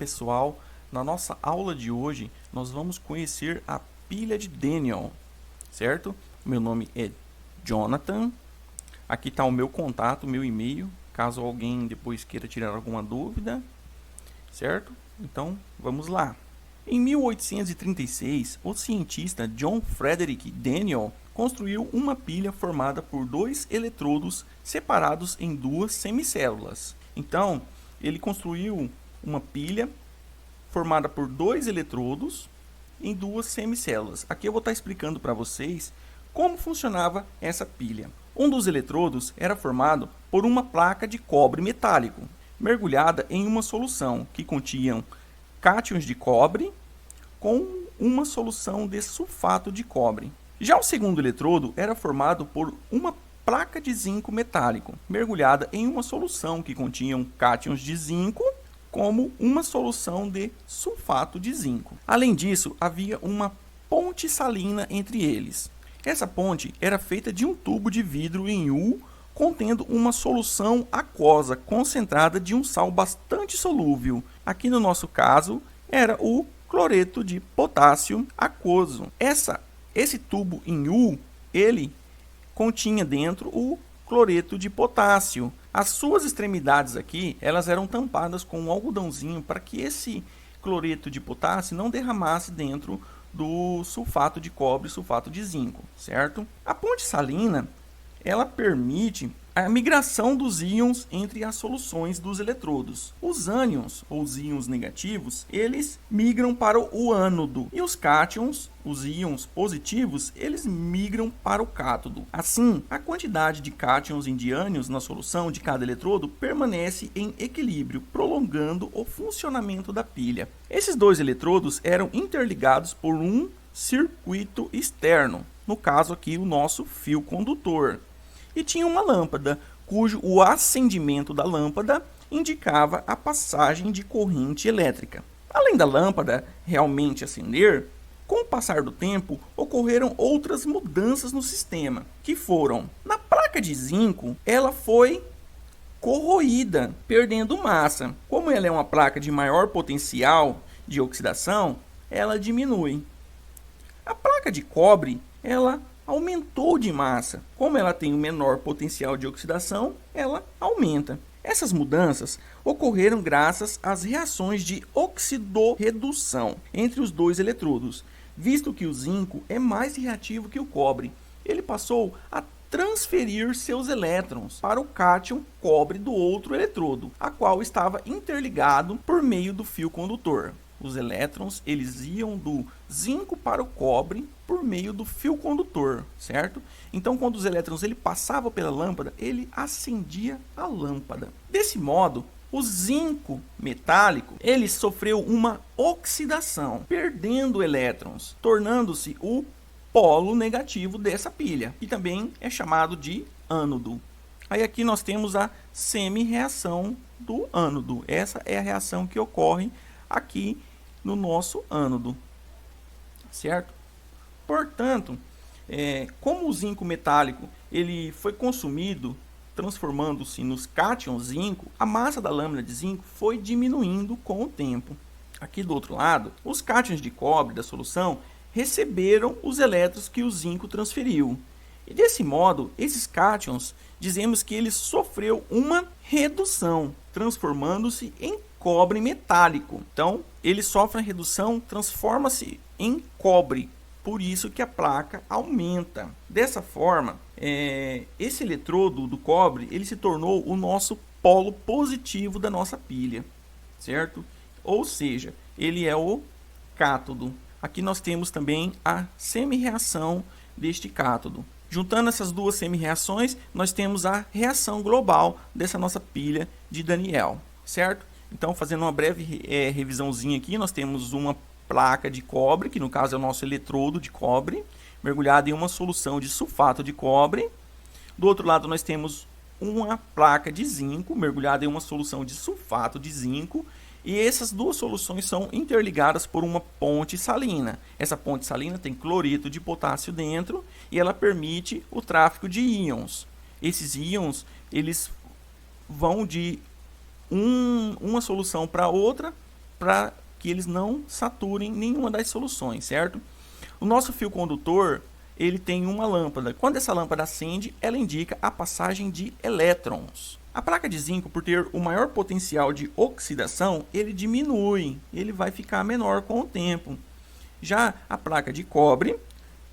pessoal, na nossa aula de hoje nós vamos conhecer a pilha de Daniell, certo? Meu nome é Jonathan, aqui está o meu contato, meu e-mail, caso alguém depois queira tirar alguma dúvida, certo? Então vamos lá. Em 1836, o cientista John Frederick Daniell construiu uma pilha formada por dois eletrodos separados em duas semicélulas. Então, ele construiu uma pilha formada por dois eletrodos em duas semicélulas. Aqui eu vou estar explicando para vocês como funcionava essa pilha. Um dos eletrodos era formado por uma placa de cobre metálico, mergulhada em uma solução que continha cátions de cobre com uma solução de sulfato de cobre. Já o segundo eletrodo era formado por uma placa de zinco metálico, mergulhada em uma solução que continha cátions de zinco como uma solução de sulfato de zinco. Além disso, havia uma ponte salina entre eles. Essa ponte era feita de um tubo de vidro em U contendo uma solução aquosa concentrada de um sal bastante solúvel. Aqui no nosso caso era o cloreto de potássio aquoso. Esse tubo em U, ele continha dentro o cloreto de potássio. As suas extremidades aqui, elas eram tampadas com um algodãozinho para que esse cloreto de potássio não derramasse dentro do sulfato de cobre e sulfato de zinco, certo? A ponte salina, ela permite a migração dos íons entre as soluções dos eletrodos. Os ânions, ou os íons negativos, eles migram para o ânodo. E os cátions, os íons positivos, eles migram para o cátodo. Assim, a quantidade de cátions e de ânions na solução de cada eletrodo permanece em equilíbrio, prolongando o funcionamento da pilha. Esses dois eletrodos eram interligados por um circuito externo, no caso aqui o nosso fio condutor. E tinha uma lâmpada, cujo o acendimento da lâmpada indicava a passagem de corrente elétrica. Além da lâmpada realmente acender, com o passar do tempo, ocorreram outras mudanças no sistema, que foram: na placa de zinco, ela foi corroída, perdendo massa. Como ela é uma placa de maior potencial de oxidação, ela diminui. A placa de cobre, ela aumentou de massa. Como ela tem um menor potencial de oxidação, ela aumenta. Essas mudanças ocorreram graças às reações de oxidorredução entre os dois eletrodos, visto que o zinco é mais reativo que o cobre. Ele passou a transferir seus elétrons para o cátion cobre do outro eletrodo, a qual estava interligado por meio do fio condutor. Os elétrons, eles iam do zinco para o cobre por meio do fio condutor, certo? Então, quando os elétrons ele passavam pela lâmpada, ele acendia a lâmpada. Desse modo, o zinco metálico, ele sofreu uma oxidação, perdendo elétrons, tornando-se o polo negativo dessa pilha, que também é chamado de ânodo. Aí aqui nós temos a semi-reação do ânodo. Essa é a reação que ocorre aqui no nosso ânodo, certo? Portanto, como o zinco metálico ele foi consumido, transformando-se nos cátions zinco, a massa da lâmina de zinco foi diminuindo com o tempo. Aqui do outro lado, os cátions de cobre da solução receberam os elétrons que o zinco transferiu. E desse modo, esses cátions, dizemos que ele sofreu uma redução, transformando-se em cobre metálico. Então, ele sofre a redução, transforma-se em cobre. Por isso que a placa aumenta. Dessa forma, esse eletrodo do cobre, ele se tornou o nosso polo positivo da nossa pilha, certo? Ou seja, ele é o cátodo. Aqui nós temos também a semi-reação deste cátodo. Juntando essas duas semi-reações, nós temos a reação global dessa nossa pilha de Daniell, certo? Então, fazendo uma breve revisãozinha aqui, nós temos uma placa de cobre, que no caso é o nosso eletrodo de cobre, mergulhado em uma solução de sulfato de cobre. Do outro lado, nós temos uma placa de zinco, mergulhada em uma solução de sulfato de zinco. E essas duas soluções são interligadas por uma ponte salina. Essa ponte salina tem cloreto de potássio dentro e ela permite o tráfego de íons. Esses íons, eles vão de uma solução para outra para que eles não saturem nenhuma das soluções, certo? O nosso fio condutor, ele tem uma lâmpada. Quando essa lâmpada acende, ela indica a passagem de elétrons. A placa de zinco, por ter o maior potencial de oxidação, ele diminui, ele vai ficar menor com o tempo. Já a placa de cobre,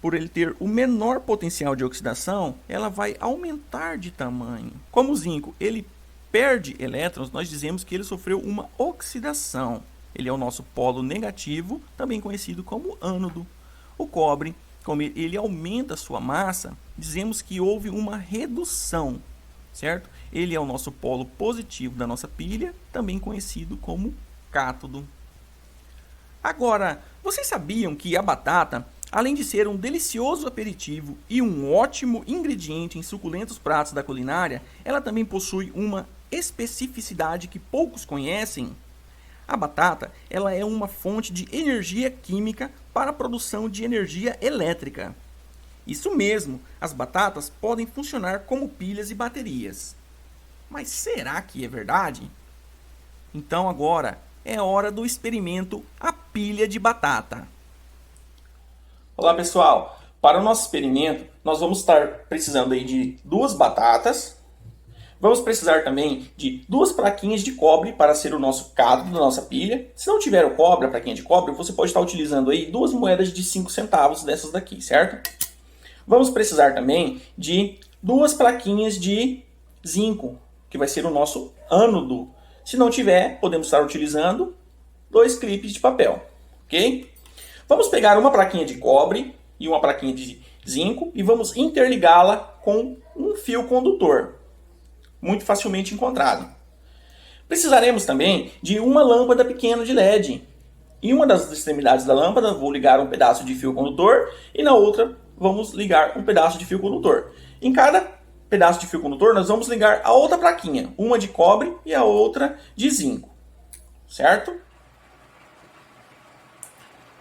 por ele ter o menor potencial de oxidação, ela vai aumentar de tamanho. Como o zinco ele perde elétrons, nós dizemos que ele sofreu uma oxidação. Ele é o nosso polo negativo, também conhecido como ânodo. O cobre, como ele aumenta sua massa, dizemos que houve uma redução, certo? Ele é o nosso polo positivo da nossa pilha, também conhecido como cátodo. Agora, vocês sabiam que a batata, além de ser um delicioso aperitivo e um ótimo ingrediente em suculentos pratos da culinária, ela também possui uma especificidade que poucos conhecem? A batata, ela é uma fonte de energia química para a produção de energia elétrica. Isso mesmo, as batatas podem funcionar como pilhas e baterias. Mas será que é verdade? Então agora é hora do experimento A Pilha de Batata. Olá pessoal, para o nosso experimento nós vamos estar precisando aí de 2 batatas. Vamos precisar também de 2 plaquinhas de cobre para ser o nosso cátodo da nossa pilha. Se não tiver o cobre, a plaquinha de cobre, você pode estar utilizando aí 2 moedas de 5 centavos dessas daqui, certo? Vamos precisar também de 2 plaquinhas de zinco, que vai ser o nosso ânodo. Se não tiver, podemos estar utilizando 2 clipes de papel, ok? Vamos pegar uma plaquinha de cobre e uma plaquinha de zinco e vamos interligá-la com um fio condutor, muito facilmente encontrado. Precisaremos também de uma lâmpada pequena de LED. Em uma das extremidades da lâmpada vou ligar um pedaço de fio condutor e na outra vamos ligar um pedaço de fio condutor. Em cada pedaço de fio condutor nós vamos ligar a outra plaquinha, uma de cobre e a outra de zinco, certo?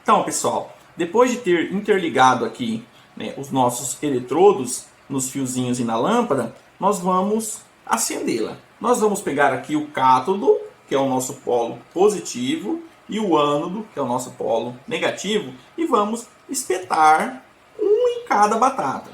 Então pessoal, depois de ter interligado aqui, né, os nossos eletrodos nos fiozinhos e na lâmpada, nós vamos acendê-la. Nós vamos pegar aqui o cátodo, que é o nosso polo positivo, e o ânodo, que é o nosso polo negativo, e vamos espetar um em cada batata.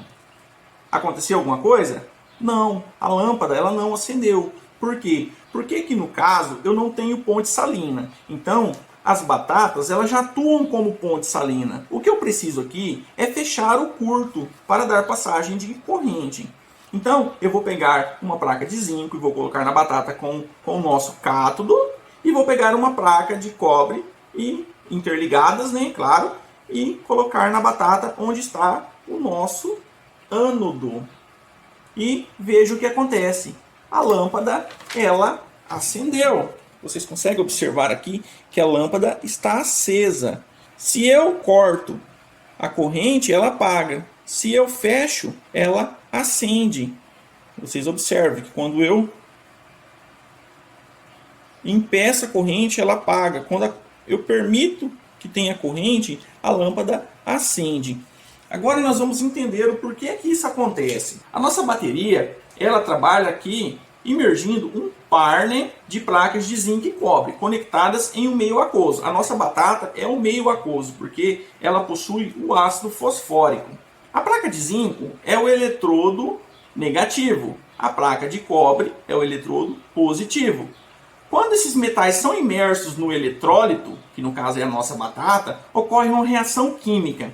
Aconteceu alguma coisa? Não, a lâmpada ela não acendeu. Por quê? Porque que no caso eu não tenho ponte salina. Então as batatas elas já atuam como ponte salina. O que eu preciso aqui é fechar o curto para dar passagem de corrente. Então eu vou pegar uma placa de zinco e vou colocar na batata com o nosso cátodo. E vou pegar uma placa de cobre e interligadas, né, claro, e colocar na batata onde está o nosso ânodo. E veja o que acontece. A lâmpada, ela acendeu. Vocês conseguem observar aqui que a lâmpada está acesa. Se eu corto a corrente, ela apaga. Se eu fecho, ela acende. Vocês observem que quando eu impeço a corrente, ela apaga. Quando eu permito que tenha corrente, a lâmpada acende. Agora nós vamos entender o porquê que isso acontece. A nossa bateria, ela trabalha aqui imergindo um par, né, de placas de zinco e cobre conectadas em um meio aquoso. A nossa batata é um meio aquoso porque ela possui o ácido fosfórico. A placa de zinco é o eletrodo negativo. A placa de cobre é o eletrodo positivo. Quando esses metais são imersos no eletrólito, que no caso é a nossa batata, ocorre uma reação química.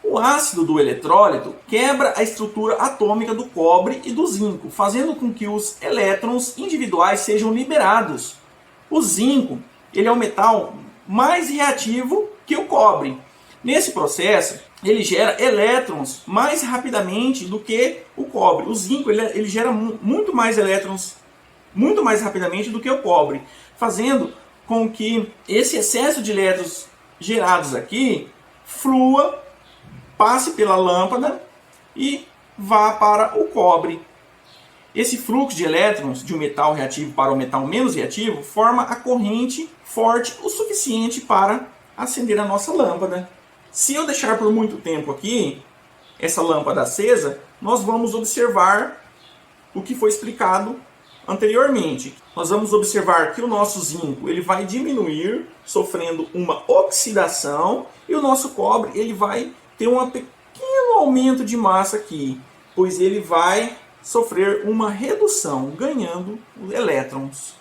O ácido do eletrólito quebra a estrutura atômica do cobre e do zinco, fazendo com que os elétrons individuais sejam liberados. O zinco ele é um metal mais reativo que o cobre. Nesse processo, ele gera elétrons mais rapidamente do que o cobre. O zinco ele gera muito mais elétrons muito mais rapidamente do que o cobre, fazendo com que esse excesso de elétrons gerados aqui flua, passe pela lâmpada e vá para o cobre. Esse fluxo de elétrons de um metal reativo para um metal menos reativo forma a corrente forte o suficiente para acender a nossa lâmpada. Se eu deixar por muito tempo aqui essa lâmpada acesa, nós vamos observar o que foi explicado anteriormente, nós vamos observar que o nosso zinco ele vai diminuir, sofrendo uma oxidação, e o nosso cobre ele vai ter um pequeno aumento de massa aqui, pois ele vai sofrer uma redução, ganhando elétrons.